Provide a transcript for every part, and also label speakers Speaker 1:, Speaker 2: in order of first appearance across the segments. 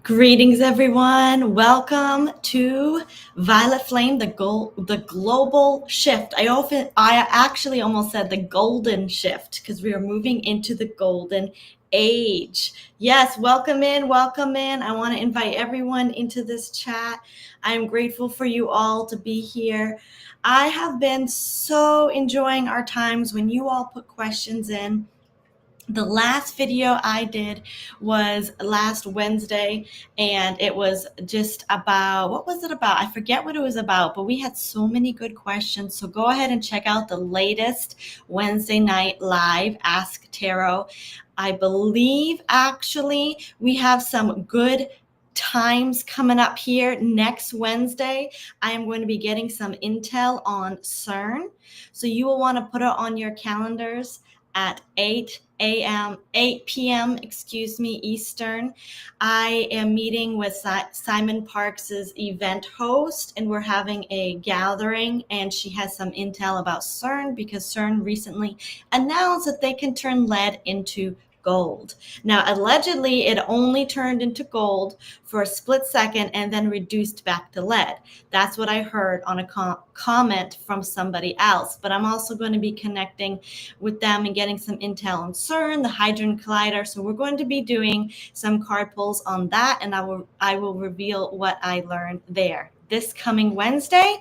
Speaker 1: Greetings, everyone. Welcome to Violet Flame, the global shift. I actually almost said the golden shift because we are moving into the golden age. Yes, welcome in, welcome in. I want to invite everyone into this chat. I'm grateful for you all to be here. I have been so enjoying our times when you all put questions in. The last video I did was last Wednesday, and it was just about, what was it about? I forget what it was about, but we had so many good questions. So go ahead and check out the latest Wednesday night live Ask Tarot. I believe actually we have some good times coming up here next Wednesday. I am going to be getting some intel on CERN. So you will want to put it on your calendars at 8 p.m. Eastern. I am meeting with Simon Parks's event host, and we're having a gathering, and she has some intel about CERN because CERN recently announced that they can turn lead into gold. Now, allegedly, it only turned into gold for a split second and then reduced back to lead. That's what I heard on a comment from somebody else. But I'm also going to be connecting with them and getting some intel on CERN, the Hadron Collider. So we're going to be doing some card pulls on that, and I will reveal what I learned there this coming Wednesday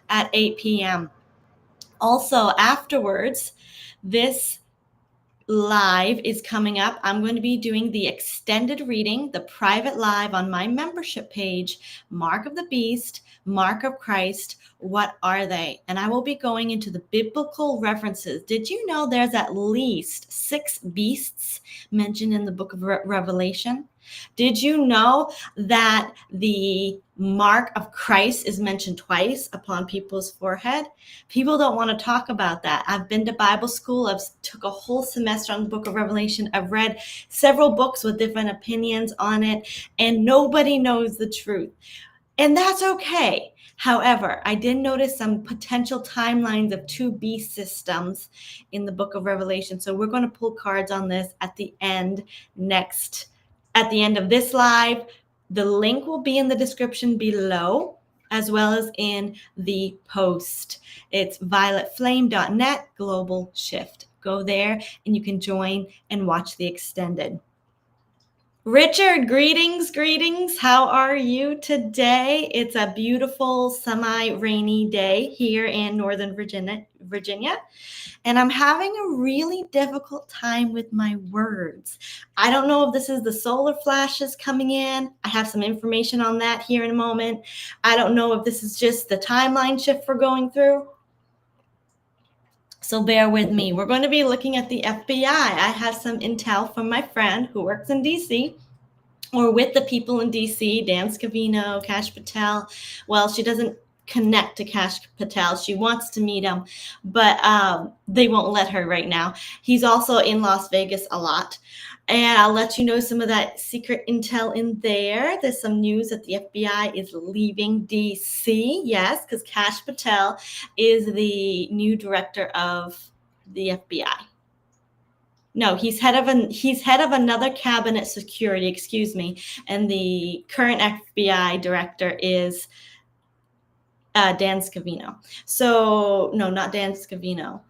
Speaker 1: at 8 p.m. Also, afterwards, this live is coming up. I'm going to be doing the extended reading, the private live on my membership page, Mark of the Beast, Mark of Christ. What are they? And I will be going into the biblical references. Did you know there's at least 6 beasts mentioned in the book of Revelation? Did you know that the mark of Christ is mentioned twice upon people's forehead? People don't want to talk about that. I've been to Bible school. I've took a whole semester on the book of Revelation. I've read several books with different opinions on it, and nobody knows the truth. And that's okay. However, I did notice some potential timelines of 2 beast systems in the book of Revelation. So we're going to pull cards on this at the end of this live. The link will be in the description below, as well as in the post. It's violetflame.net global shift. Go there and you can join and watch the extended. Richard, greetings. How are you today? It's a beautiful semi-rainy day here in Northern Virginia, and I'm having a really difficult time with my words. I don't know if this is the solar flashes coming in. I have some information on that here in a moment. I don't know if this is just the timeline shift we're going through. So bear with me. We're going to be looking at the FBI. I have some intel from my friend who works in DC, or with the people in DC, Dan Scavino, Cash Patel. Well, she doesn't connect to Cash Patel. She wants to meet him, but they won't let her right now. He's also in Las Vegas a lot. And I'll let you know some of that secret intel in there. There's some news that the FBI is leaving DC. Yes, because Cash Patel is the new director of the FBI. No, he's head of another cabinet security, excuse me. And the current FBI director is Dan Scavino. So, no, not Dan Scavino.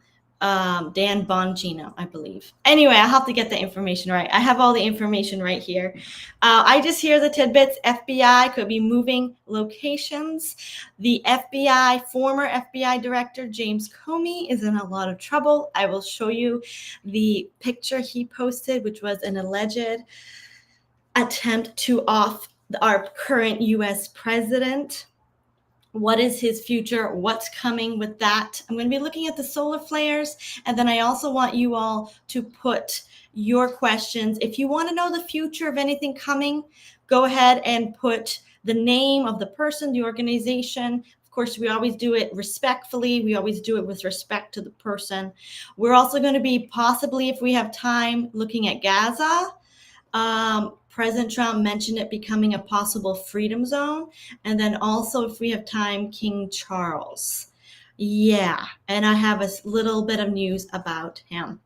Speaker 1: Dan Bongino, I believe. Anyway, I'll have to get the information right. I have all the information right here. I just hear the tidbits. FBI could be moving locations. The former FBI director, James Comey, is in a lot of trouble. I will show you the picture he posted, which was an alleged attempt to off our current U.S. president. What is his future? What's coming with that? I'm going to be looking at the solar flares, and then I also want you all to put your questions. If you want to know the future of anything coming, go ahead and put the name of the person, the organization. Of course, we always do it respectfully. We always do it with respect to the person. We're also going to be possibly, if we have time, looking at Gaza. President Trump mentioned it becoming a possible freedom zone. And then also, if we have time, King Charles. Yeah, and I have a little bit of news about him.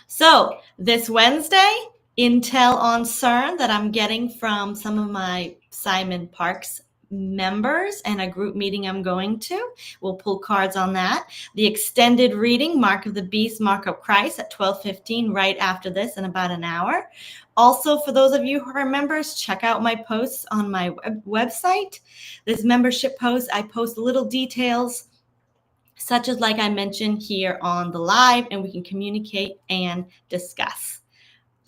Speaker 1: So this Wednesday intel on CERN that I'm getting from some of my Simon Parks members and a group meeting I'm going to. We'll pull cards on that. The extended reading, Mark of the Beast, Mark of Christ at 12:15 right after this in about an hour. Also, for those of you who are members, check out my posts on my website. This membership post, I post little details such as like I mentioned here on the live, and we can communicate and discuss.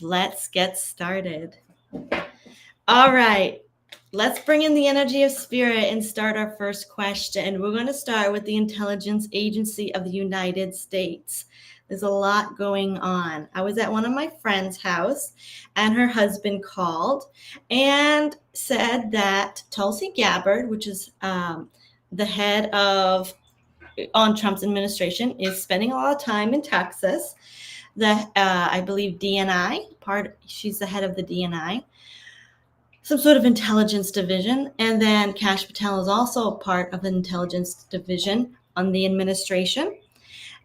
Speaker 1: Let's get started. All right, let's bring in the energy of spirit and start our first question. We're going to start with the Intelligence Agency of the United States. There's a lot going on. I was at one of my friend's house and her husband called and said that Tulsi Gabbard, which is the head of on Trump's administration, is spending a lot of time in Texas. I believe DNI she's the head of the DNI, some sort of intelligence division. And then Kash Patel is also a part of the intelligence division on the administration.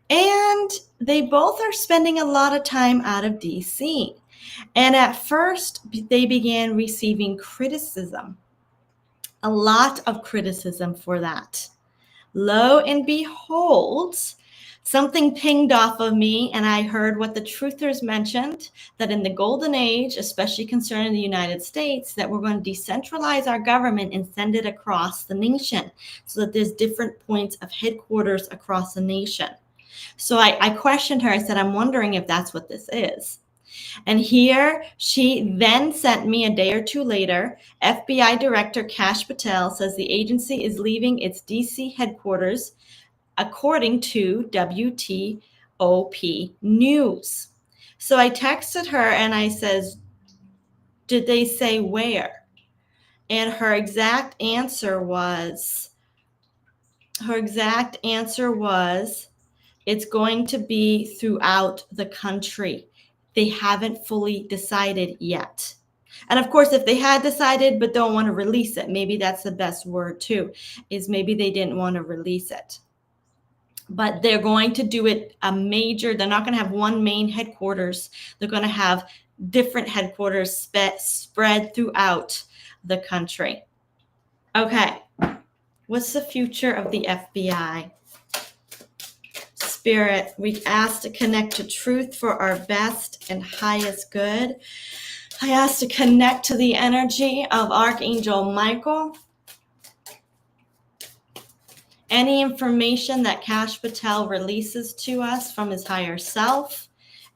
Speaker 1: And they both are spending a lot of time out of DC. And at first, they began receiving criticism, a lot of criticism for that. Lo and behold, something pinged off of me, and I heard what the truthers mentioned, that in the golden age, especially concerning the United States, that we're going to decentralize our government and send it across the nation so that there's different points of headquarters across the nation. So I questioned her. I said, I'm wondering if that's what this is. And here she then sent me a day or two later, FBI Director Kash Patel says the agency is leaving its DC headquarters according to WTOP News. So I texted her and I says, did they say where? And her exact answer was, it's going to be throughout the country. They haven't fully decided yet. And of course, if they had decided but don't want to release it, maybe that's the best word too, is maybe they didn't want to release it. But they're going to do it they're not going to have one main headquarters. They're going to have different headquarters spread throughout the country. Okay, what's the future of the FBI? Spirit, we ask to connect to truth for our best and highest good. I ask to connect to the energy of Archangel Michael. Any information that Kash Patel releases to us from his higher self,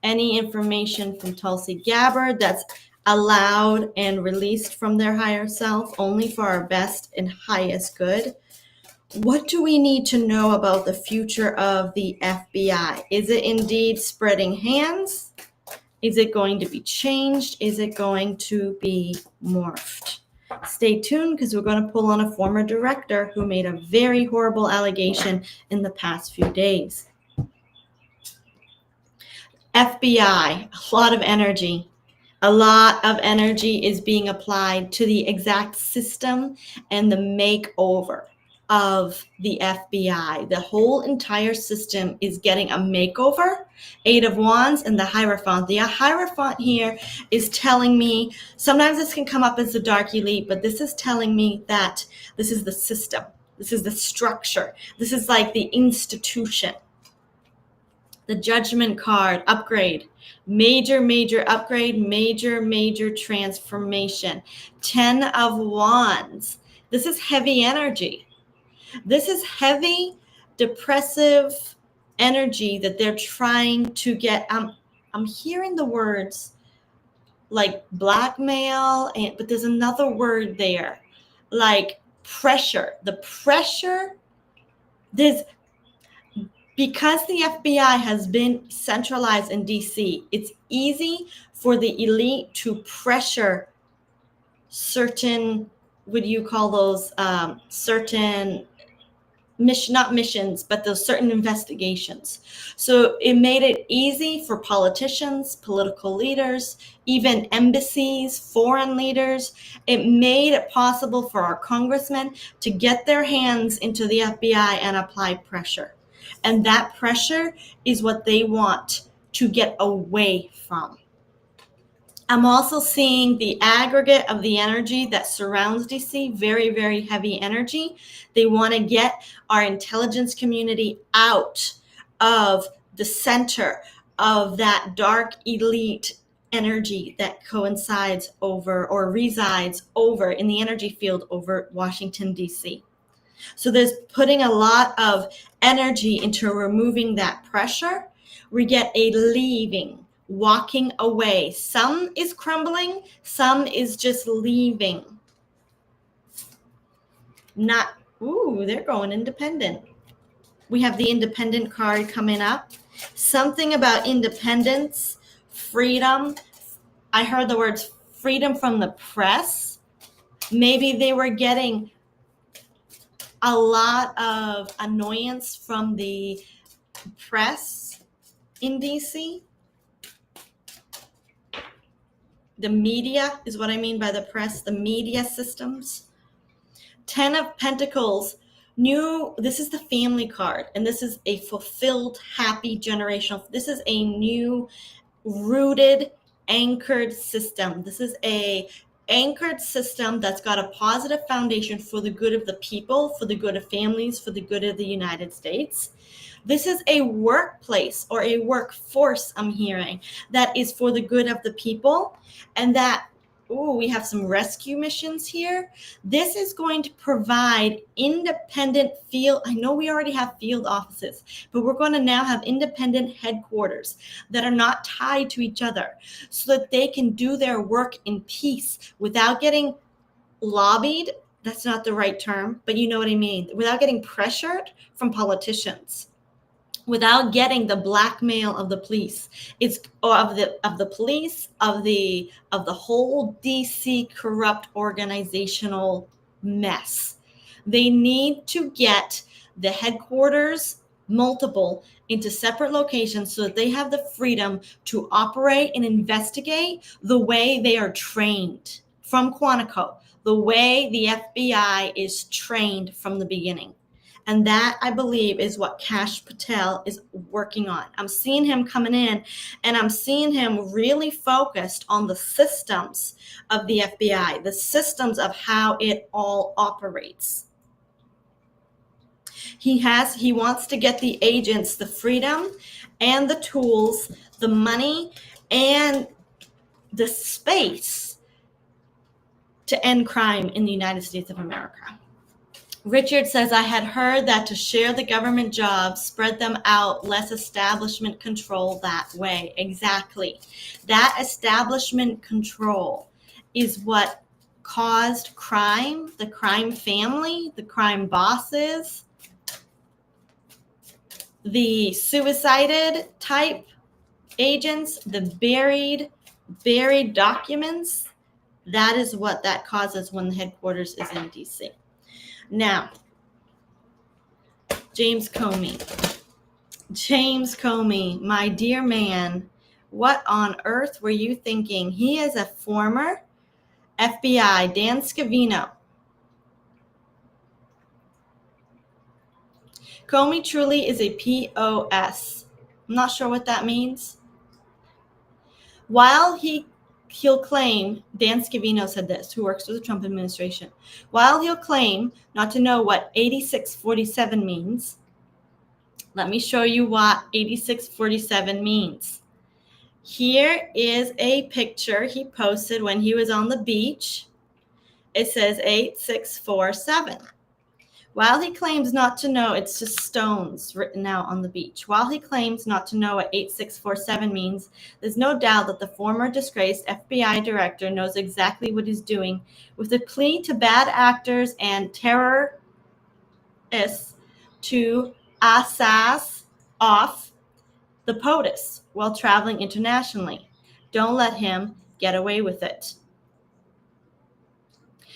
Speaker 1: any information from Tulsi Gabbard that's allowed and released from their higher self, only for our best and highest good. What do we need to know about the future of the FBI? Is it indeed spreading hands? Is it going to be changed? Is it going to be morphed? Stay tuned, because we're going to pull on a former director who made a very horrible allegation in the past few days. FBI, a lot of energy. A lot of energy is being applied to the exact system and the makeover of the FBI. The whole entire system is getting a makeover. Eight of Wands and the Hierophant. The Hierophant here is telling me, sometimes this can come up as the Dark Elite, but this is telling me that this is the system. This is the structure. This is like the institution. The Judgment card, upgrade. Major upgrade, major transformation. 10 of Wands. This is heavy energy. This is heavy, depressive energy that they're trying to get. I'm hearing the words like blackmail, but there's another word there, like pressure. The pressure, because the FBI has been centralized in DC, it's easy for the elite to pressure certain, what do you call those, certain not missions, but those certain investigations. So it made it easy for politicians, political leaders, even embassies, foreign leaders. It made it possible for our congressmen to get their hands into the FBI and apply pressure. And that pressure is what they want to get away from. I'm also seeing the aggregate of the energy that surrounds DC, very, very heavy energy. They want to get our intelligence community out of the center of that dark elite energy that coincides over or resides over in the energy field over Washington, DC. So there's putting a lot of energy into removing that pressure. We get a leaving, walking away. Some is crumbling, some is just leaving. Not, ooh, they're going independent. We have the independent card coming up. Something about independence, freedom. I heard the words freedom from the press. Maybe they were getting a lot of annoyance from the press in DC. The media is what I mean by the press, the media systems. 10 of Pentacles, this is the family card, and this is a fulfilled, happy generational. This is a new, rooted, anchored system. This is a anchored system that's got a positive foundation for the good of the people, for the good of families, for the good of the United States. This is a workplace or a workforce, I'm hearing, that is for the good of the people. And that, we have some rescue missions here. This is going to provide independent field. I know we already have field offices, but we're going to now have independent headquarters that are not tied to each other so that they can do their work in peace without getting lobbied. That's not the right term, but you know what I mean. Without getting pressured from politicians, without getting the blackmail of the police, of the police, of the whole DC corrupt organizational mess. They need to get the headquarters, multiple, into separate locations so that they have the freedom to operate and investigate the way they are trained from Quantico, the way the FBI is trained from the beginning. And that, I believe, is what Kash Patel is working on. I'm seeing him coming in, and I'm seeing him really focused on the systems of the FBI, the systems of how it all operates. He wants to get the agents the freedom and the tools, the money, and the space to end crime in the United States of America. Richard says, I had heard that to share the government jobs, spread them out, less establishment control that way. Exactly. That establishment control is what caused crime, the crime family, the crime bosses, the suicided type agents, the buried documents. That is what that causes when the headquarters is in DC. Now, James Comey, my dear man, what on earth were you thinking? He is a former FBI, Dan Scavino. Comey truly is a POS. I'm not sure what that means. While he'll claim, Dan Scavino said this, who works for the Trump administration, while he'll claim not to know what 8647 means, let me show you what 8647 means. Here is a picture he posted when he was on the beach. It says 8647. While he claims not to know, it's just stones written out on the beach. While he claims not to know what 8647 means, there's no doubt that the former disgraced FBI director knows exactly what he's doing with a plea to bad actors and terrorists to assess off the POTUS while traveling internationally. Don't let him get away with it.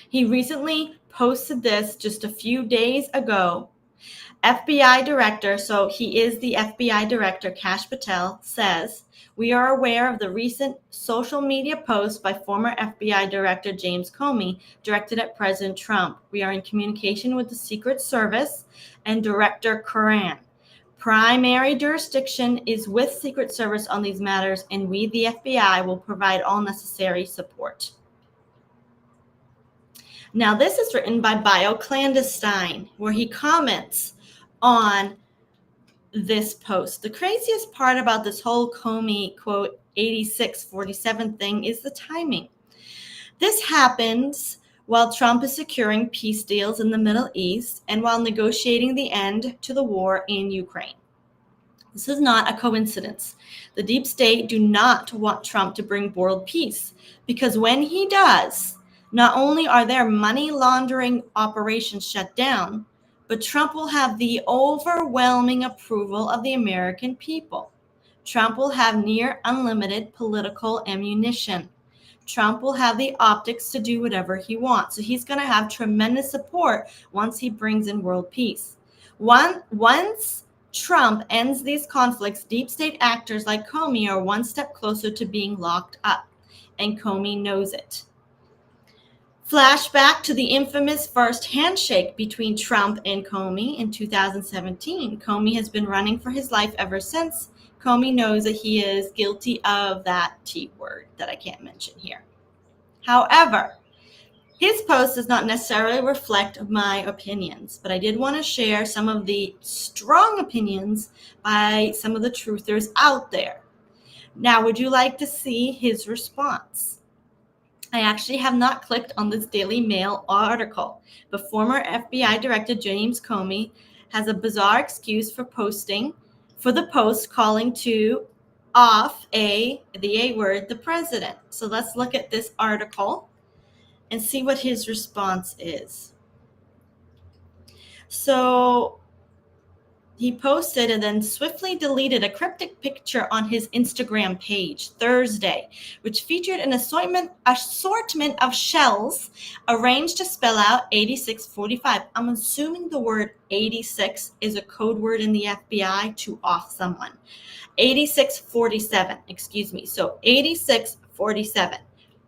Speaker 1: He recently posted this just a few days ago. FBI director, so he is the FBI director, Kash Patel, says, we are aware of the recent social media post by former FBI director James Comey directed at President Trump. We are in communication with the Secret Service and Director Curran. Primary jurisdiction is with Secret Service on these matters, and we, the FBI, will provide all necessary support. Now, this is written by BioClandestine, where he comments on this post. The craziest part about this whole Comey, quote, 8647 thing is the timing. This happens while Trump is securing peace deals in the Middle East and while negotiating the end to the war in Ukraine. This is not a coincidence. The deep state do not want Trump to bring world peace, because when he does, not only are their money laundering operations shut down, but Trump will have the overwhelming approval of the American people. Trump will have near unlimited political ammunition. Trump will have the optics to do whatever he wants. So he's going to have tremendous support once he brings in world peace. Once Trump ends these conflicts, deep state actors like Comey are one step closer to being locked up, and Comey knows it. Flashback to the infamous first handshake between Trump and Comey in 2017. Comey has been running for his life ever since. Comey knows that he is guilty of that T word that I can't mention here. However, his post does not necessarily reflect my opinions, but I did want to share some of the strong opinions by some of the truthers out there. Now, would you like to see his response? I actually have not clicked on this Daily Mail article, but former FBI Director James Comey has a bizarre excuse for the post calling to off the A word, the president. So let's look at this article and see what his response is. So he posted and then swiftly deleted a cryptic picture on his Instagram page Thursday, which featured an assortment of shells arranged to spell out 8645. I'm assuming the word 86 is a code word in the FBI to off someone. 8647, excuse me. So 8647,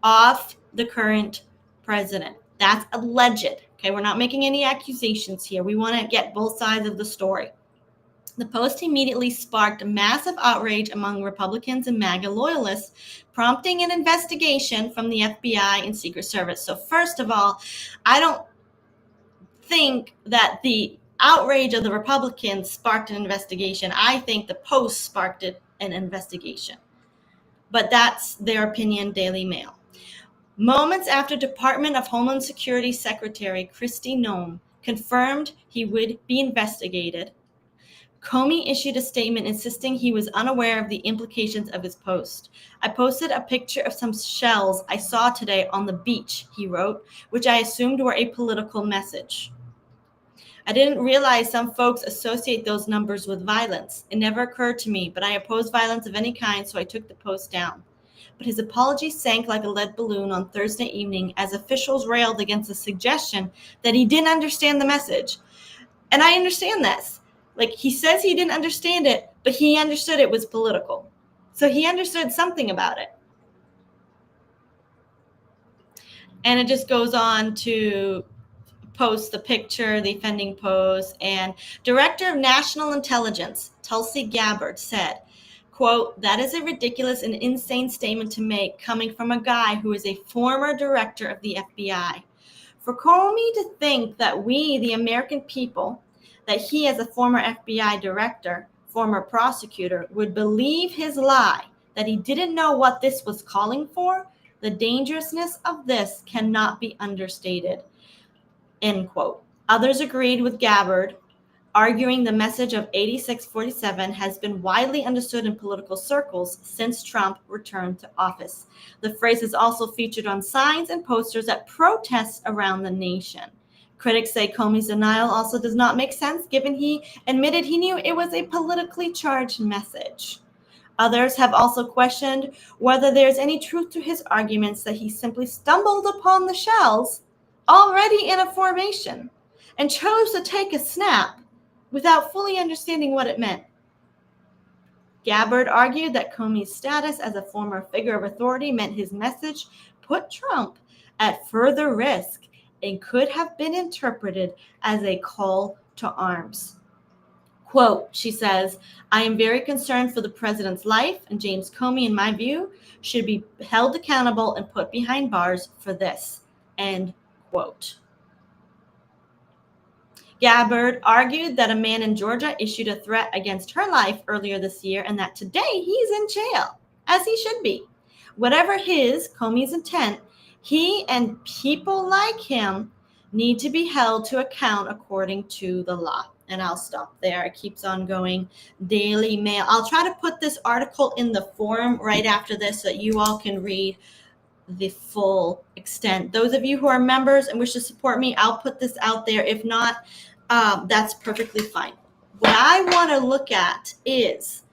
Speaker 1: off the current president. That's alleged. Okay, we're not making any accusations here. We want to get both sides of the story. The post immediately sparked massive outrage among Republicans and MAGA loyalists, prompting an investigation from the FBI and Secret Service. So first of all, I don't think that the outrage of the Republicans sparked an investigation. I think the post sparked an investigation. But that's their opinion, Daily Mail. Moments after Department of Homeland Security Secretary Kristi Noem confirmed he would be investigated, Comey issued a statement insisting he was unaware of the implications of his post. I posted a picture of some shells I saw today on the beach, he wrote, which I assumed were a political message. I didn't realize some folks associate those numbers with violence. It never occurred to me, but I oppose violence of any kind, so I took the post down. But his apology sank like a lead balloon on Thursday evening as officials railed against the suggestion that he didn't understand the message. And I understand this. Like, he says he didn't understand it, but he understood it was political. So he understood something about it. And it just goes on to post the picture, the offending post. And Director of National Intelligence, Tulsi Gabbard, said, quote, "That is a ridiculous and insane statement to make coming from a guy who is a former director of the FBI. For Comey to think that we, the American people, that he as a former FBI director, former prosecutor, would believe his lie, that he didn't know what this was calling for, the dangerousness of this cannot be understated," end quote. Others agreed with Gabbard, arguing the message of 8647 has been widely understood in political circles since Trump returned to office. The phrase is also featured on signs and posters at protests around the nation. Critics say Comey's denial also does not make sense, given he admitted he knew it was a politically charged message. Others have also questioned whether there's any truth to his arguments that he simply stumbled upon the shells already in a formation and chose to take a snap without fully understanding what it meant. Gabbard argued that Comey's status as a former figure of authority meant his message put Trump at further risk and could have been interpreted as a call to arms. Quote, she says, I am very concerned for the president's life, and James Comey, in my view, should be held accountable and put behind bars for this. End quote. Gabbard argued that a man in Georgia issued a threat against her life earlier this year and that today he's in jail, as he should be. Whatever Comey's intent, he and people like him need to be held to account according to the law. And I'll stop there. It keeps on going. Daily Mail. I'll try to put this article in the forum right after this so that you all can read the full extent. Those of you who are members and wish to support me, I'll put this out there. If not, that's perfectly fine. What I want to look at is,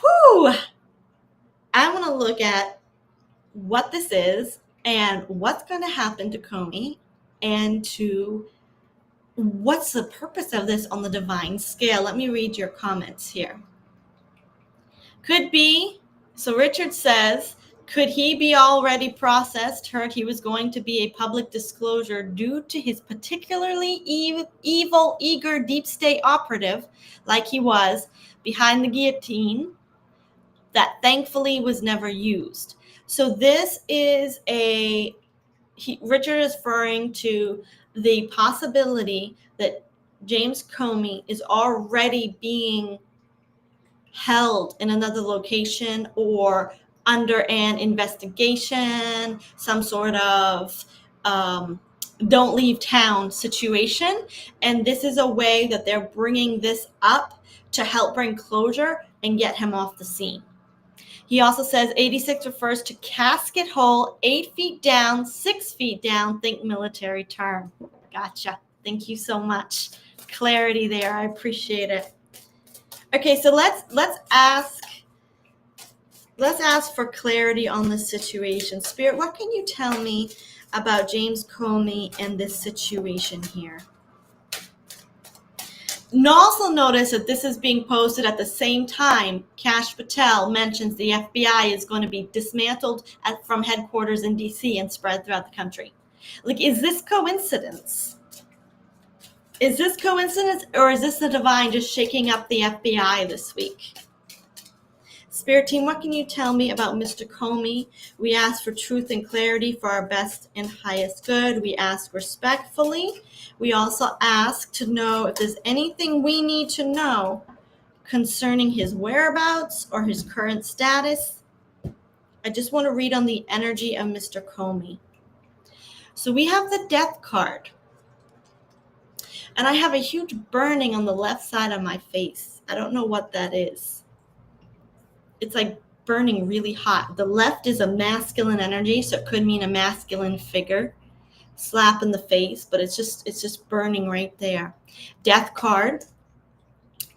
Speaker 1: I want to look at what this is and what's going to happen to Comey and to what's the purpose of this on the divine scale. Let me read your comments here. Could be, so Richard says, could he be already processed? Heard he was going to be a public disclosure due to his particularly evil, eager deep state operative, like he was, behind the guillotine, that thankfully was never used. So this is Richard is referring to the possibility that James Comey is already being held in another location or under an investigation, some sort of don't leave town situation. And this is a way that they're bringing this up to help bring closure and get him off the scene. He also says 86 refers to casket hole, 8 feet down, 6 feet down. Think military term. Gotcha. Thank you so much. Clarity there. I appreciate it. Okay, so let's ask for clarity on this situation. Spirit, what can you tell me about James Comey and this situation here? Also notice that this is being posted at the same time Kash Patel mentions the FBI is going to be dismantled from headquarters in DC and spread throughout the country. Like, is this coincidence? Is this coincidence, or is this the divine just shaking up the FBI this week? Spirit team, what can you tell me about Mr. Comey? We ask for truth and clarity for our best and highest good. We ask respectfully. We also ask to know if there's anything we need to know concerning his whereabouts or his current status. I just want to read on the energy of Mr. Comey. So we have the death card. And I have a huge burning on the left side of my face. I don't know what that is. It's like burning really hot. The left is a masculine energy, so it could mean a masculine figure. Slap in the face, but it's just burning right there. Death card.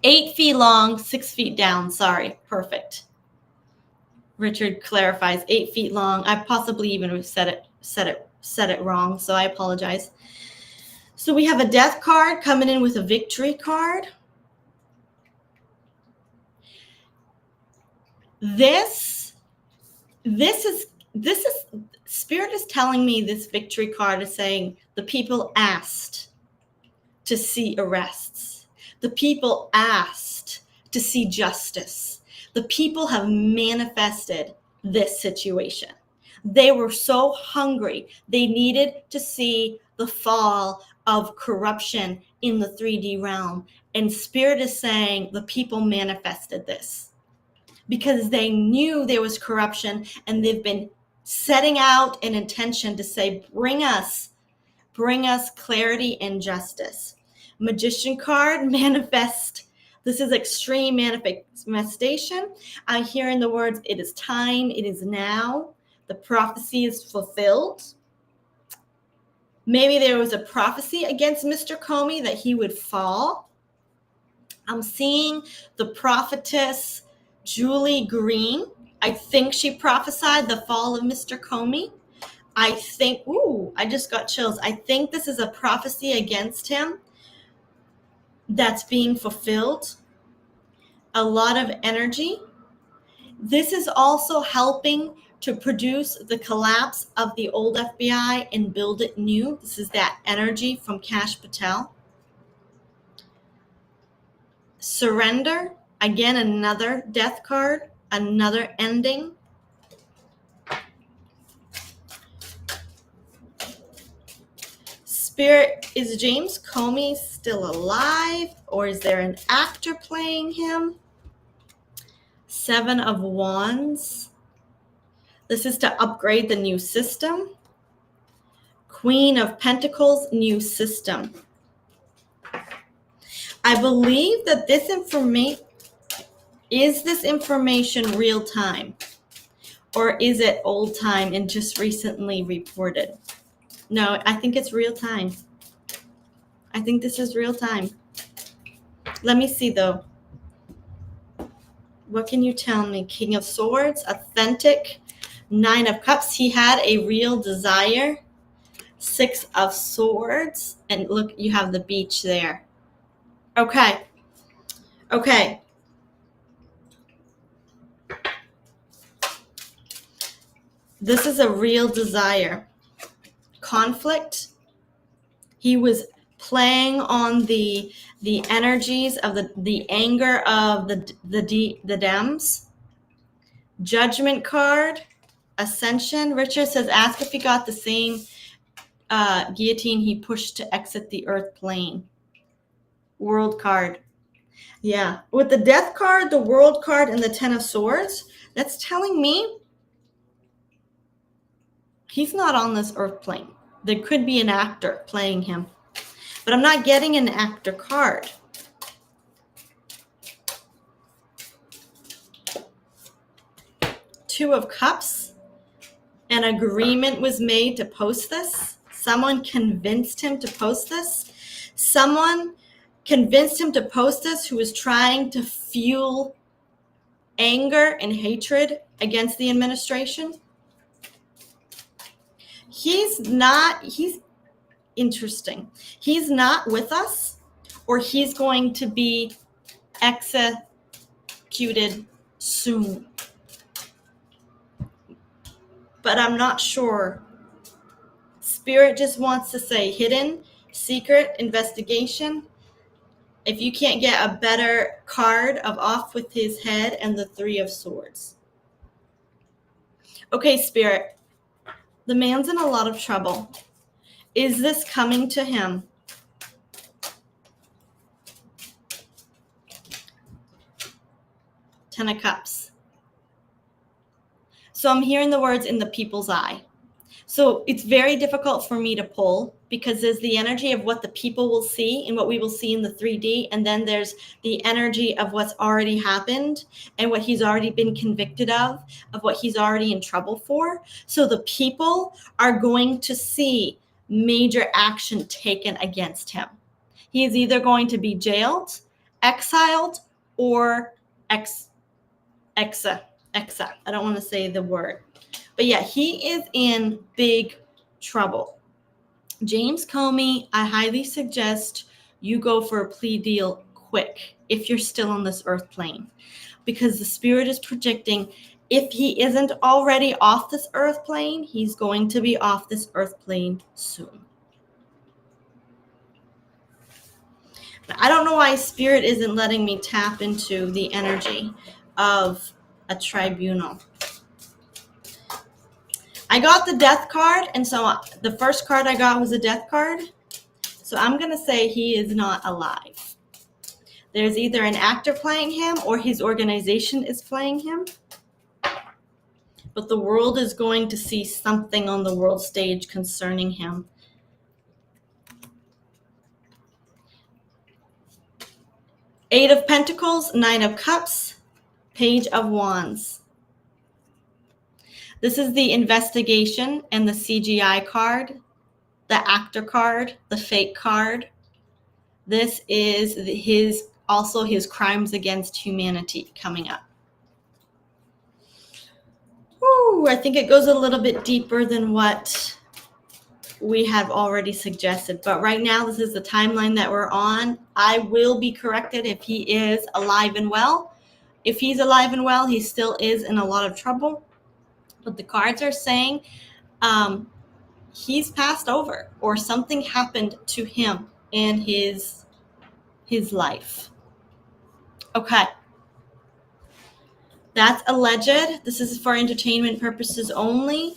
Speaker 1: 8 feet long, 6 feet down. Sorry, perfect. Richard clarifies 8 feet long. I possibly even said it wrong, so I apologize. So we have a death card coming in with a victory card. This is Spirit is telling me this victory card is saying the people asked to see arrests. The people asked to see justice. The people have manifested this situation. They were so hungry. They needed to see the fall of corruption in the 3D realm. And Spirit is saying the people manifested this because they knew there was corruption, and they've been setting out an intention to say, bring us clarity and justice. Magician card, manifest. This is extreme manifestation. I'm hearing the words, it is time, it is now. The prophecy is fulfilled. Maybe there was a prophecy against Mr. Comey that he would fall. I'm seeing the prophetess Julie Green. I think she prophesied the fall of Mr. Comey. I think, I just got chills. I think this is a prophecy against him that's being fulfilled. A lot of energy. This is also helping to produce the collapse of the old FBI and build it new. This is that energy from Kash Patel. Surrender, again, another death card, another ending. Spirit, is James Comey still alive, or is there an actor playing him? Seven of Wands. This is to upgrade the new system. Queen of Pentacles, new system. I believe that this information, is this information real time? Or is it old time and just recently reported? No, I think it's real time. I think this is real time. Let me see though. What can you tell me? King of Swords, authentic. Nine of Cups, he had a real desire. Six of Swords, and look, you have the beach there. Okay. This is a real desire. Conflict. He was playing on the energies of the anger of the Dems. Judgment card. Ascension. Richard says, ask if he got the same guillotine he pushed to exit the earth plane. World card. Yeah. With the death card, the world card, and the 10 of swords, that's telling me he's not on this earth plane. There could be an actor playing him, but I'm not getting an actor card. Two of Cups. An agreement was made to post this. Someone convinced him to post this. Someone convinced him to post this who was trying to fuel anger and hatred against the administration. He's interesting. He's not with us, or he's going to be executed soon. But I'm not sure. Spirit just wants to say hidden, secret, investigation. If you can't get a better card of off with his head and the 3 of swords. Okay, Spirit. The man's in a lot of trouble. Is this coming to him? Ten of Cups. So I'm hearing the words in the people's eye. So it's very difficult for me to pull because there's the energy of what the people will see and what we will see in the 3D. And then there's the energy of what's already happened and what he's already been convicted of what he's already in trouble for. So the people are going to see major action taken against him. He is either going to be jailed, exiled, or exa. I don't want to say the word. But yeah, he is in big trouble. James Comey, I highly suggest you go for a plea deal quick if you're still on this earth plane. Because the spirit is projecting, if he isn't already off this earth plane, he's going to be off this earth plane soon. I don't know why spirit isn't letting me tap into the energy of a tribunal. I got the death card, and so the first card I got was a death card. So I'm going to say he is not alive. There's either an actor playing him or his organization is playing him. But the world is going to see something on the world stage concerning him. Eight of Pentacles, Nine of Cups, Page of Wands. This is the investigation and the CGI card, the actor card, the fake card. This is his crimes against humanity coming up. Ooh, I think it goes a little bit deeper than what we have already suggested. But right now, this is the timeline that we're on. I will be corrected if he is alive and well. If he's alive and well, he still is in a lot of trouble. But the cards are saying he's passed over or something happened to him in his life. Okay. That's alleged. This is for entertainment purposes only.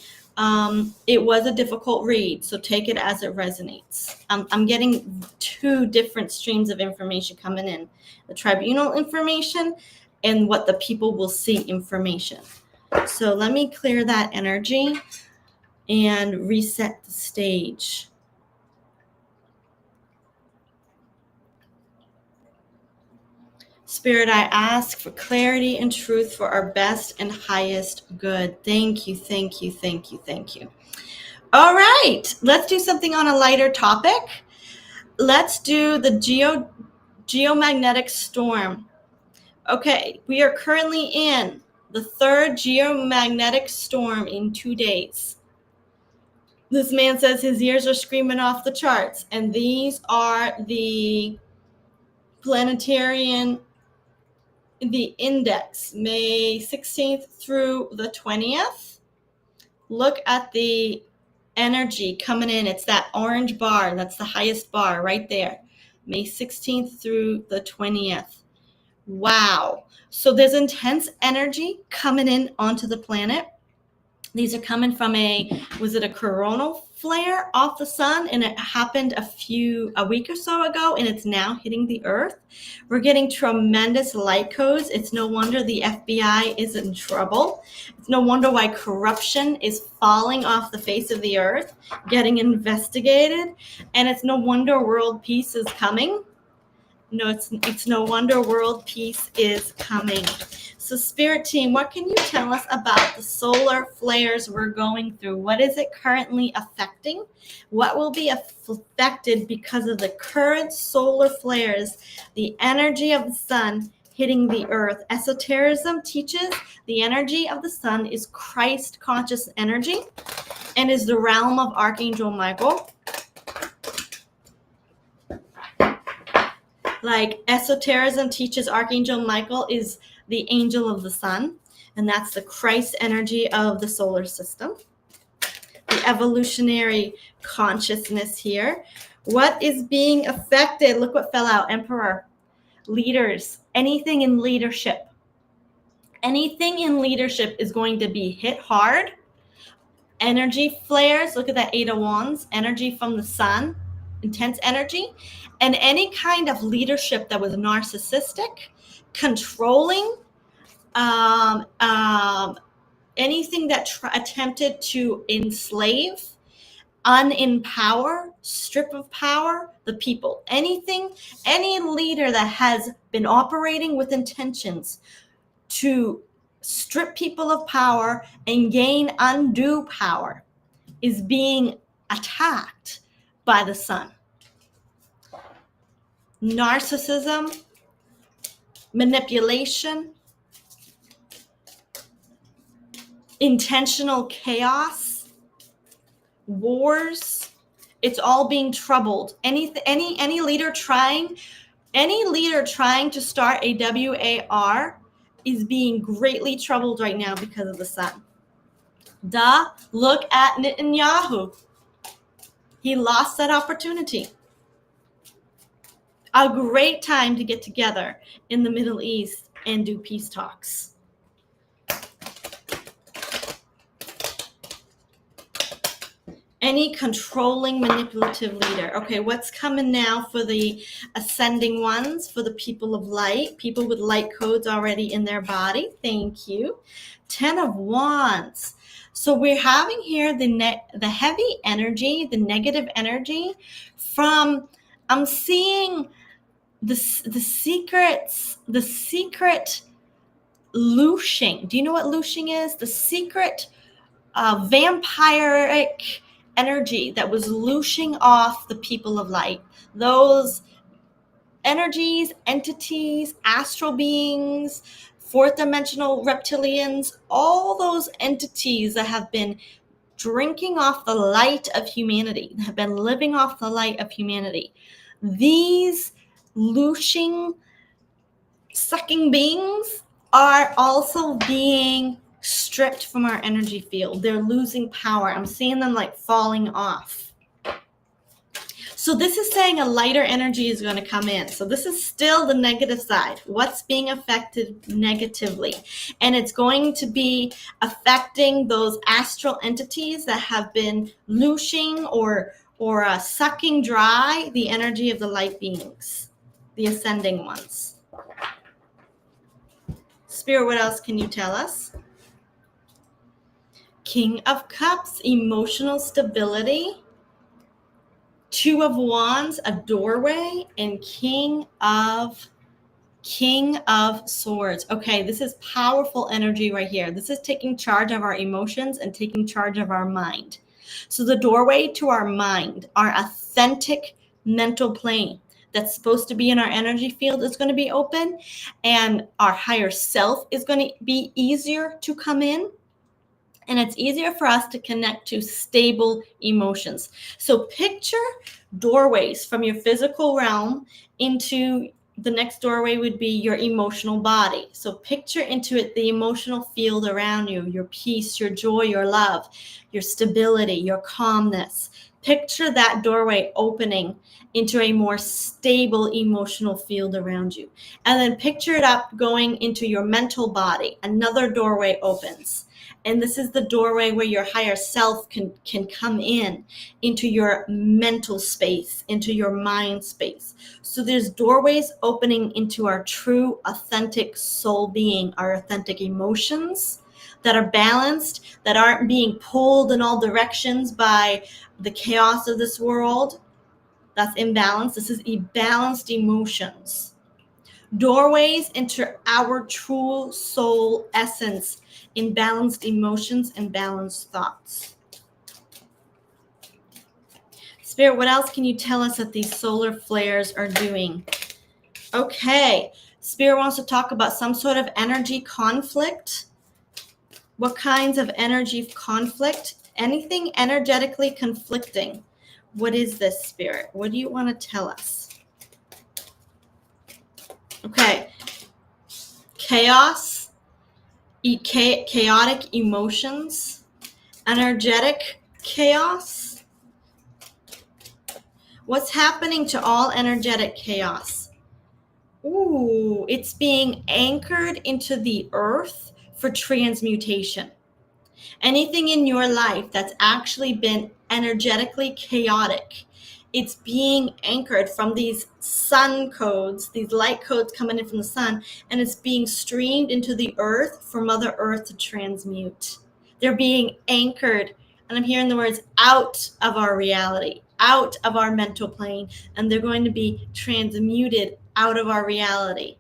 Speaker 1: It was a difficult read, so take it as it resonates. I'm getting two different streams of information coming in: the tribunal information and what the people will see information. So let me clear that energy and reset the stage. Spirit, I ask for clarity and truth for our best and highest good. Thank you, thank you, thank you, thank you. All right, let's do something on a lighter topic. Let's do the geomagnetic storm. Okay, we are currently in the third geomagnetic storm in 2 days. This man says his ears are screaming off the charts, and these are the planetarian, the index, May 16th through the 20th. Look at the energy coming in. It's that orange bar. That's the highest bar right there. May 16th through the 20th. Wow. So there's intense energy coming in onto the planet. These are coming from was it a coronal flare off the sun? And it happened a week or so ago, and it's now hitting the earth. We're getting tremendous light codes. It's no wonder the FBI is in trouble. It's no wonder why corruption is falling off the face of the earth, getting investigated. And it's no wonder world peace is coming. No, it's no wonder world peace is coming. So Spirit Team, what can you tell us about the solar flares we're going through? What is it currently affecting? What will be affected because of the current solar flares, the energy of the sun hitting the earth? Esotericism teaches the energy of the sun is Christ conscious energy and is the realm of Archangel Michael. Like esotericism teaches Archangel Michael is the angel of the sun, and that's the Christ energy of the solar system. The evolutionary consciousness here. What is being affected? Look what fell out. Emperor. Leaders. Anything in leadership. Anything in leadership is going to be hit hard. Energy flares. Look at that 8 of Wands. Energy from the sun. Intense energy. And any kind of leadership that was narcissistic, controlling, anything that attempted to enslave, unempower, strip of power the people. Any leader that has been operating with intentions to strip people of power and gain undue power is being attacked by the sun. Narcissism, manipulation, intentional chaos, wars, it's all being troubled. Any leader trying to start a WAR is being greatly troubled right now because of the sun. Look at Netanyahu. He lost that opportunity. A great time to get together in the Middle East and do peace talks. Any controlling, manipulative leader. Okay, what's coming now for the ascending ones, for the people of light, people with light codes already in their body? Thank you. 10 of Wands. So we're having here the heavy energy, the negative energy from, I'm seeing the secret looshing. Do you know what looshing is? The secret vampiric energy that was looshing off the people of light. Those energies, entities, astral beings, fourth dimensional reptilians, all those entities that have been drinking off the light of humanity, that have been living off the light of humanity. These looshing, sucking beings are also being stripped from our energy field. They're losing power. I'm seeing them like falling off. So this is saying a lighter energy is going to come in. So this is still the negative side. What's being affected negatively? And it's going to be affecting those astral entities that have been looshing or sucking dry the energy of the light beings, the ascending ones. Spirit, what else can you tell us? King of Cups, emotional stability. Two of Wands, a doorway, and King of Swords. Okay, this is powerful energy right here. This is taking charge of our emotions and taking charge of our mind. So the doorway to our mind, our authentic mental plane that's supposed to be in our energy field is going to be open, and our higher self is going to be easier to come in. And it's easier for us to connect to stable emotions. So picture doorways from your physical realm into the next doorway would be your emotional body. So picture into it the emotional field around you, your peace, your joy, your love, your stability, your calmness. Picture that doorway opening into a more stable emotional field around you. And then picture it up going into your mental body. Another doorway opens. And this is the doorway where your higher self can come in into your mental space, into your mind space. So there's doorways opening into our true, authentic soul being, our authentic emotions that are balanced, that aren't being pulled in all directions by the chaos of this world. That's imbalanced. This is balanced emotions. Doorways into our true soul essence in balanced emotions and balanced thoughts. Spirit, what else can you tell us that these solar flares are doing? Okay, Spirit wants to talk about some sort of energy conflict. What kinds of energy conflict? Anything energetically conflicting. What is this, Spirit? What do you want to tell us? Okay, chaos, chaotic emotions, energetic chaos. What's happening to all energetic chaos? Ooh, it's being anchored into the earth for transmutation. Anything in your life that's actually been energetically chaotic, it's being anchored from these sun codes, these light codes coming in from the sun, and it's being streamed into the earth for Mother Earth to transmute. They're being anchored, and I'm hearing the words, out of our reality, out of our mental plane, and they're going to be transmuted out of our reality.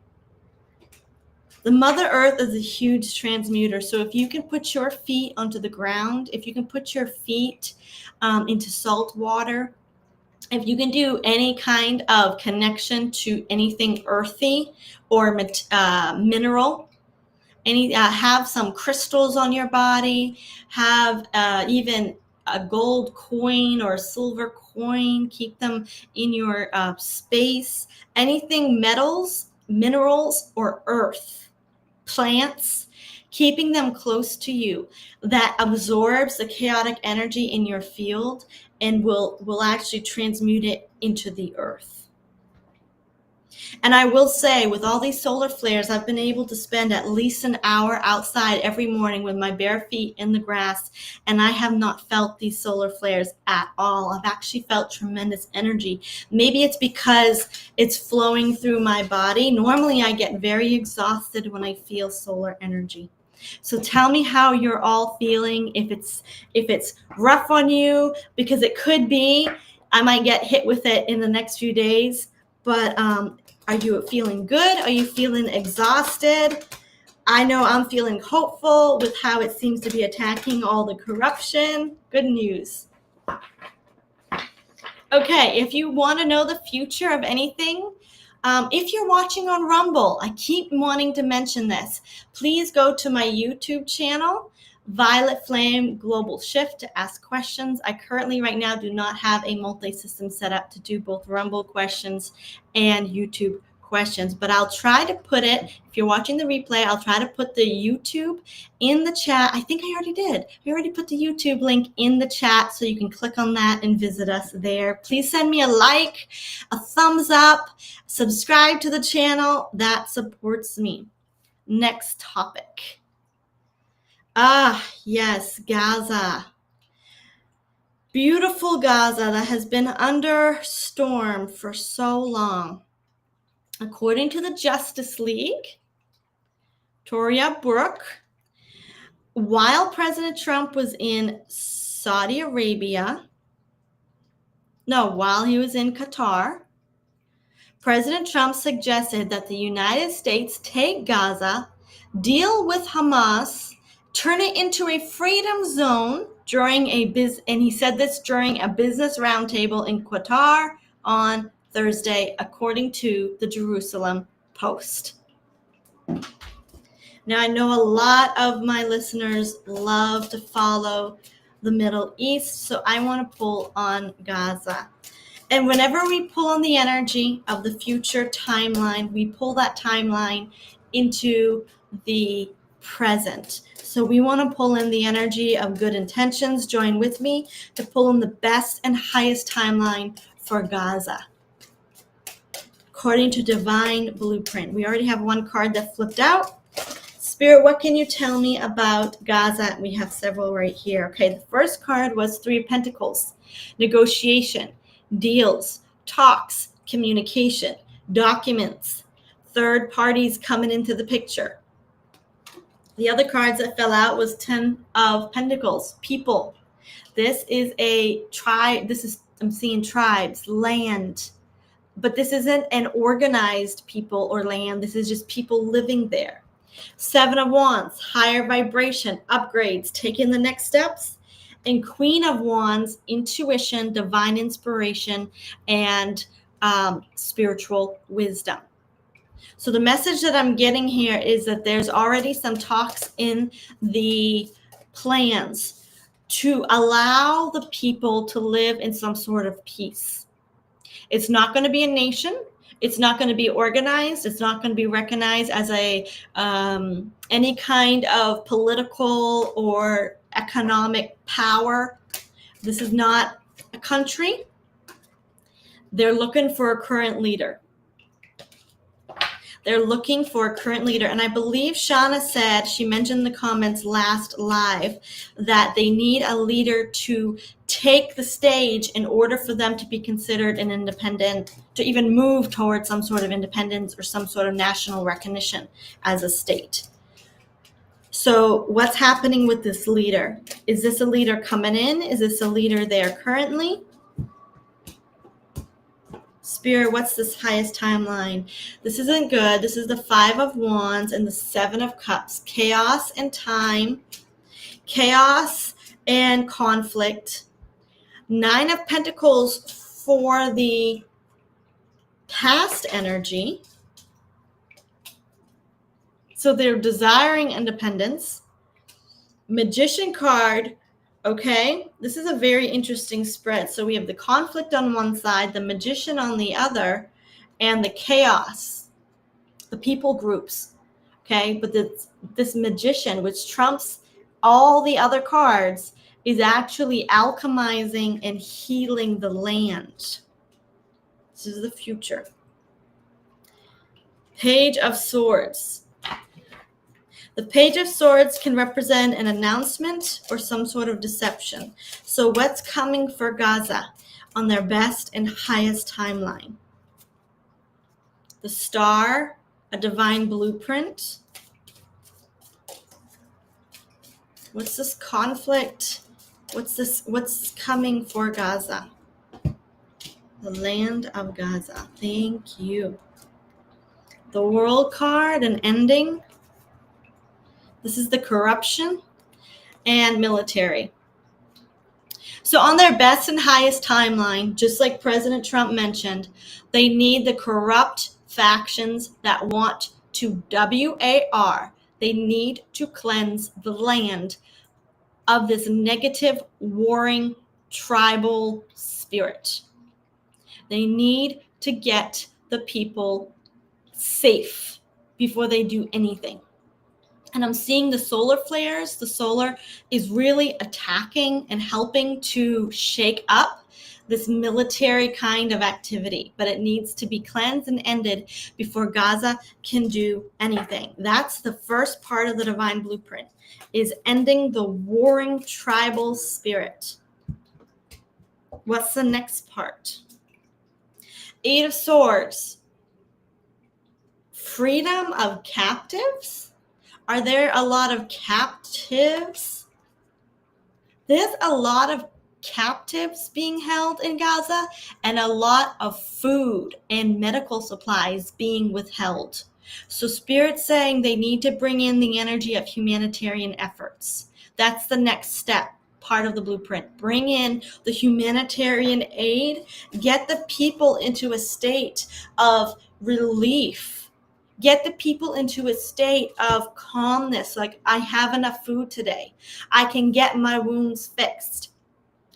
Speaker 1: The Mother Earth is a huge transmuter. So if you can put your feet onto the ground, if you can put your feet into salt water, if you can do any kind of connection to anything earthy or mineral, have some crystals on your body, have even a gold coin or a silver coin, keep them in your space. Anything metals, minerals, or earth. Plants, keeping them close to you, that absorbs the chaotic energy in your field and will actually transmute it into the earth. And I will say, with all these solar flares, I've been able to spend at least an hour outside every morning with my bare feet in the grass, and I have not felt these solar flares at all. I've actually felt tremendous energy. Maybe it's because it's flowing through my body. Normally, I get very exhausted when I feel solar energy. So tell me how you're all feeling, if it's rough on you, because it could be. I might get hit with it in the next few days, but are you feeling good? Are you feeling exhausted? I know I'm feeling hopeful with how it seems to be attacking all the corruption. Good news. Okay, if you want to know the future of anything, if you're watching on Rumble, I keep wanting to mention this. Please go to my YouTube channel, Violet Flame Global Shift, to ask questions. I currently right now do not have a multi-system set up to do both Rumble questions and YouTube questions, but I'll try to put it, if you're watching the replay, I'll try to put the YouTube in the chat. I think I already did. I already put the YouTube link in the chat, so you can click on that and visit us there. Please send me a like, a thumbs up, subscribe to the channel. That supports me. Next topic. Yes, Gaza. Beautiful Gaza that has been under storm for so long. According to the Justice League, Toria Brooke, while President Trump was in Saudi Arabia, while he was in Qatar, President Trump suggested that the United States take Gaza, deal with Hamas, turn it into a freedom zone and he said this during a business roundtable in Qatar on Thursday, according to the Jerusalem Post. Now, I know a lot of my listeners love to follow the Middle East, so I want to pull on Gaza. And whenever we pull on the energy of the future timeline, we pull that timeline into the present. So we want to pull in the energy of good intentions. Join with me to pull in the best and highest timeline for Gaza. According to Divine Blueprint, we already have one card that flipped out. Spirit, what can you tell me about Gaza? We have several right here. Okay, the first card was 3 of Pentacles. Negotiation, deals, talks, communication, documents, third parties coming into the picture. The other cards that fell out was 10 of Pentacles, people. This is a tribe. I'm seeing tribes, land. But this isn't an organized people or land. This is just people living there. 7 of Wands, higher vibration, upgrades, taking the next steps. And Queen of Wands, intuition, divine inspiration, and spiritual wisdom. So the message that I'm getting here is that there's already some talks in the plans to allow the people to live in some sort of peace. It's not going to be a nation. It's not going to be organized. It's not going to be recognized as any kind of political or economic power. This is not a country. They're looking for a current leader. They're looking for a current leader. And I believe Shauna said, she mentioned in the comments last live, that they need a leader to take the stage in order for them to be considered an independent, to even move towards some sort of independence or some sort of national recognition as a state. So what's happening with this leader? Is this a leader coming in? Is this a leader there currently? Spirit, what's this highest timeline? This isn't good. This is the 5 of Wands and the 7 of Cups. Chaos and time. Chaos and conflict. 9 of Pentacles for the past energy. So they're desiring independence. Magician card. Okay, this is a very interesting spread. So we have the conflict on one side, the magician on the other, and the chaos, the people groups. Okay, but this magician, which trumps all the other cards, is actually alchemizing and healing the land. This is the future. Page of Swords. The Page of Swords can represent an announcement or some sort of deception. So what's coming for Gaza on their best and highest timeline? The Star, a divine blueprint. What's this conflict? What's coming for Gaza? The land of Gaza. Thank you. The World card, an ending. This is the corruption and military. So on their best and highest timeline, just like President Trump mentioned, they need the corrupt factions that want to WAR. They need to cleanse the land of this negative, warring, tribal spirit. They need to get the people safe before they do anything. And I'm seeing the solar flares. The solar is really attacking and helping to shake up this military kind of activity, but it needs to be cleansed and ended before Gaza can do anything. That's the first part of the divine blueprint, is ending the warring tribal spirit. What's the next part? Eight of Swords. Freedom of captives? Are there a lot of captives? There's a lot of captives being held in Gaza, and a lot of food and medical supplies being withheld. So Spirit's saying they need to bring in the energy of humanitarian efforts. That's the next step, part of the blueprint. Bring in the humanitarian aid, get the people into a state of relief. Get the people into a state of calmness, like, I have enough food today. I can get my wounds fixed.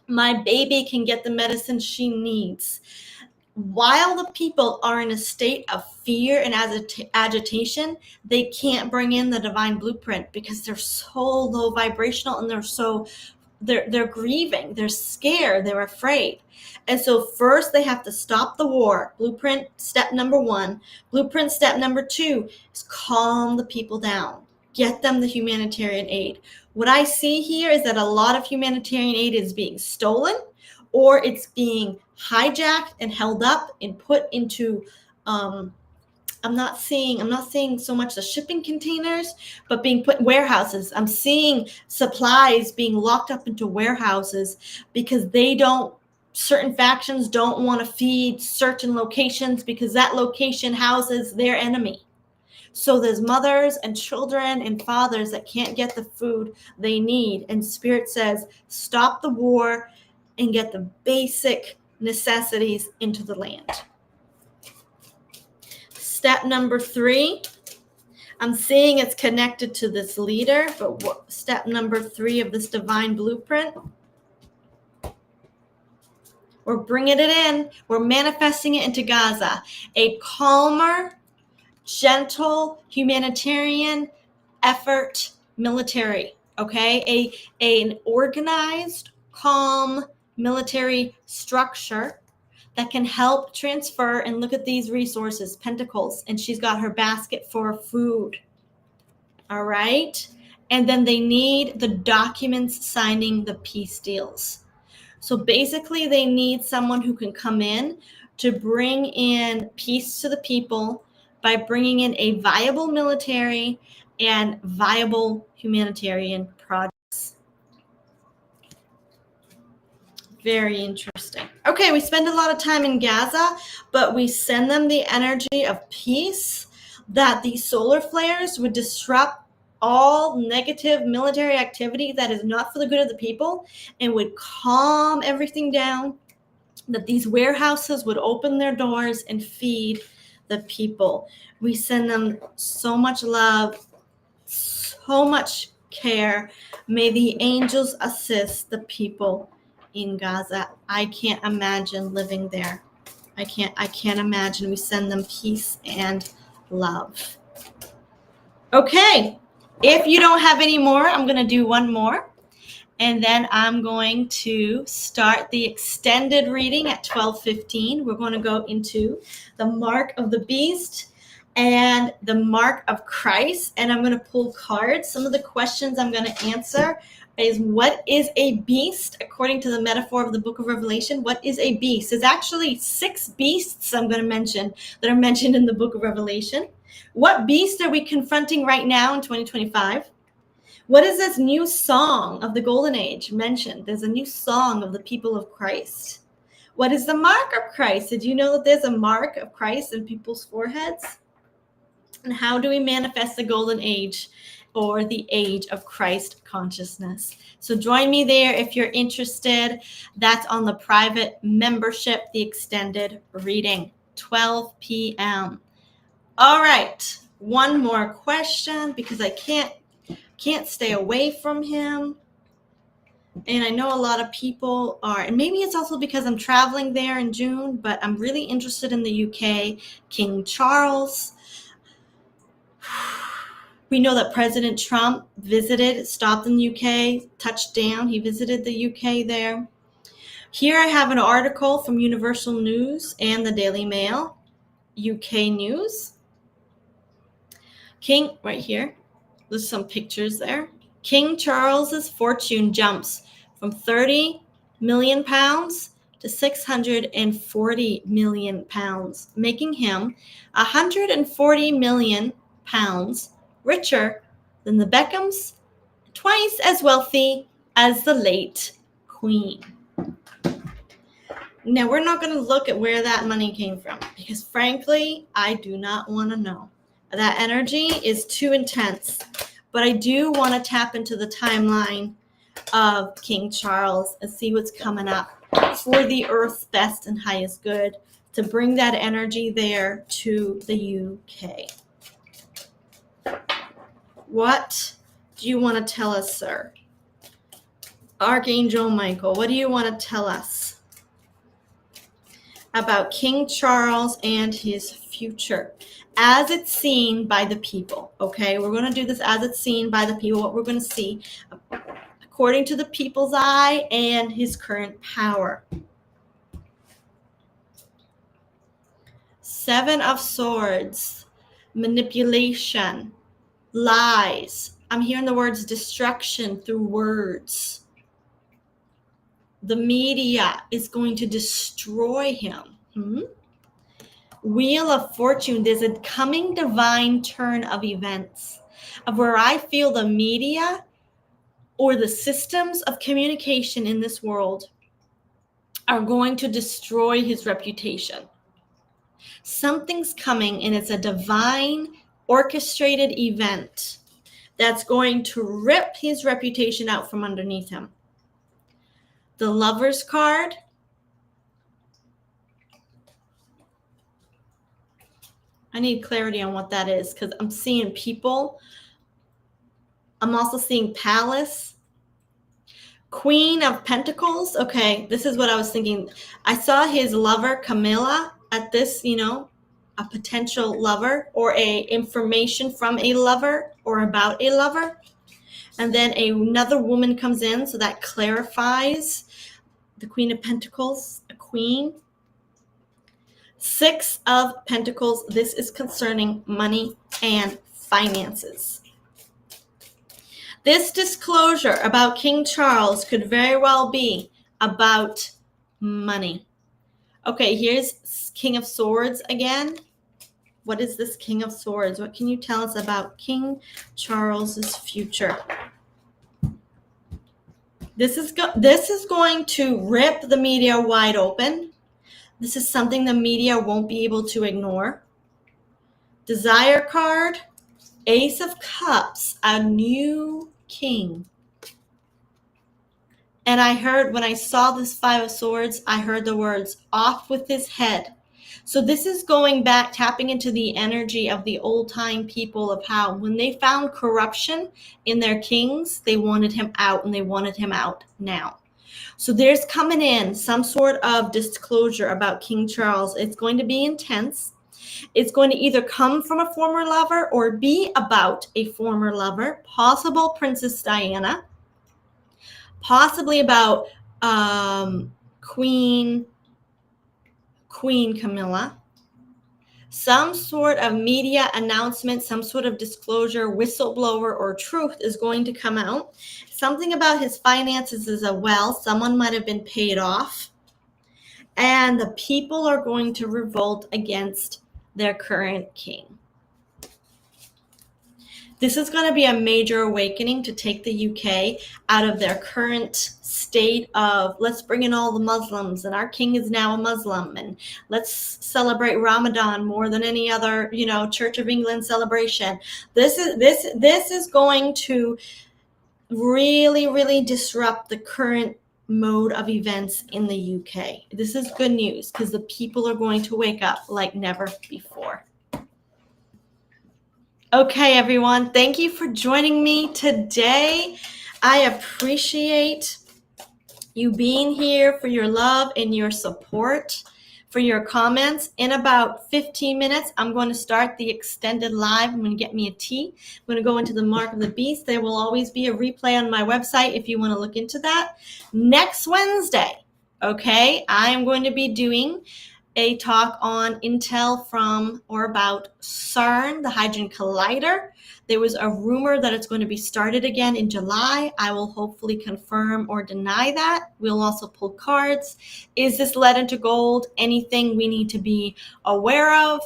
Speaker 1: My baby can get the medicine she needs. While the people are in a state of fear and agitation, they can't bring in the divine blueprint because they're so low vibrational, and they're grieving, they're scared, they're afraid. And so first they have to stop the war. Blueprint step number 1. Blueprint step number 2 is calm the people down. Get them the humanitarian aid. What I see here is that a lot of humanitarian aid is being stolen, or it's being hijacked and held up and put into I'm not seeing so much the shipping containers, but being put in warehouses. I'm seeing supplies being locked up into warehouses because certain factions don't want to feed certain locations because that location houses their enemy. So there's mothers and children and fathers that can't get the food they need. And Spirit says, stop the war and get the basic necessities into the land. Step number 3, I'm seeing it's connected to this leader, but step number 3 of this divine blueprint, we're bringing it in. We're manifesting it into Gaza. A calmer, gentle, humanitarian effort military, okay? An organized, calm military structure that can help transfer. And look at these resources, pentacles, and she's got her basket for food. All right. And then they need the documents signing the peace deals. So basically they need someone who can come in to bring in peace to the people by bringing in a viable military and viable humanitarian projects. Very interesting. Okay, we spend a lot of time in Gaza, but we send them the energy of peace, that these solar flares would disrupt all negative military activity that is not for the good of the people and would calm everything down, that these warehouses would open their doors and feed the people. We send them so much love, so much care. May the angels assist the people in Gaza. I can't imagine living there. I can't imagine. We send them peace and love. Okay, if you don't have any more, I'm going to do one more. And then I'm going to start the extended reading at 12:15. We're going to go into the mark of the beast and the mark of Christ. And I'm going to pull cards. Some of the questions I'm going to answer is, what is a beast? According to the metaphor of the book of Revelation, what is a beast? There's actually 6 beasts I'm going to mention that are mentioned in the book of Revelation. What beast are we confronting right now in 2025? What is this new song of the golden age mentioned? There's a new song of the people of Christ. What is the mark of Christ? Did you know that there's a mark of Christ in people's foreheads? And how do we manifest the golden age, or the age of Christ consciousness? So join me there if you're interested. That's on the private membership, the extended reading, 12 p.m. All right, one more question because I can't stay away from him. And I know a lot of people are, and maybe it's also because I'm traveling there in June, but I'm really interested in the UK. King Charles, We know that President Trump stopped in the UK, touched down. He visited the UK there. Here I have an article from Universal News and the Daily Mail, UK News. King, right here, there's some pictures there. King Charles's fortune jumps from 30 million pounds to 640 million pounds, making him 140 million pounds richer than the Beckhams, twice as wealthy as the late Queen. Now, we're not going to look at where that money came from because, frankly, I do not want to know. That energy is too intense. But I do want to tap into the timeline of King Charles and see what's coming up for the Earth's best and highest good to bring that energy there to the UK. What do you want to tell us, sir? Archangel Michael, what do you want to tell us about King Charles and his future as it's seen by the people? Okay, we're going to do this as it's seen by the people, what we're going to see according to the people's eye and his current power. Seven of Swords, manipulation, lies. I'm hearing the words destruction through words. The media is going to destroy him. Wheel of Fortune, there's a coming divine turn of events of where I feel the media or the systems of communication in this world are going to destroy his reputation. Something's coming, and it's a divine orchestrated event that's going to rip his reputation out from underneath him. The Lover's card. I need clarity on what that is because I'm seeing people. I'm also seeing Palace. Queen of Pentacles. Okay, this is what I was thinking. I saw his lover, Camilla, at this, a potential lover or a information from a lover or about a lover. And then another woman comes in, so that clarifies the Queen of Pentacles, a queen. Six of Pentacles. This is concerning money and finances. This disclosure about King Charles could very well be about money. Okay, here's King of Swords again. What is this King of Swords? What can you tell us about King Charles's future? This is going to rip the media wide open. This is something the media won't be able to ignore. Desire card, Ace of Cups, a new king. And I heard, when I saw this Five of Swords, I heard the words, off with his head. So this is going back, tapping into the energy of the old-time people of how when they found corruption in their kings, they wanted him out, and they wanted him out now. So there's coming in some sort of disclosure about King Charles. It's going to be intense. It's going to either come from a former lover or be about a former lover, possible Princess Diana, possibly about Queen Camilla. Some sort of media announcement, some sort of disclosure, whistleblower, or truth is going to come out. Something about his finances as well. Someone might have been paid off. And the people are going to revolt against their current king. This is going to be a major awakening to take the UK out of their current state of, let's bring in all the Muslims, and our king is now a Muslim, and let's celebrate Ramadan more than any other, Church of England celebration. This is going to really, really disrupt the current mode of events in the UK. This is good news because the people are going to wake up like never before. Okay, everyone, thank you for joining me today. I appreciate you being here, for your love and your support, for your comments. In about 15 minutes, I'm going to start the extended live. I'm going to get me a tea. I'm going to go into the Mark of the Beast. There will always be a replay on my website if you want to look into that. Next Wednesday, okay, I am going to be doing a talk on intel from or about CERN, the Hydrogen Collider. There was a rumor that it's going to be started again in July. I will hopefully confirm or deny that. We'll also pull cards. Is this lead into gold? Anything we need to be aware of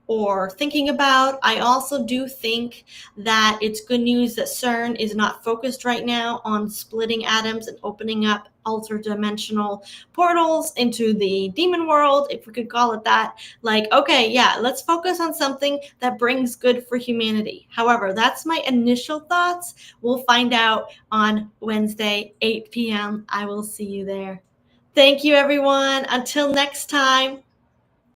Speaker 1: or thinking about? I also do think that it's good news that CERN is not focused right now on splitting atoms and opening up ultra-dimensional portals into the demon world, if we could call it that. Like, okay, yeah, let's focus on something that brings good for humanity. However, that's my initial thoughts. We'll find out on Wednesday, 8 p.m. I will see you there. Thank you, everyone. Until next time.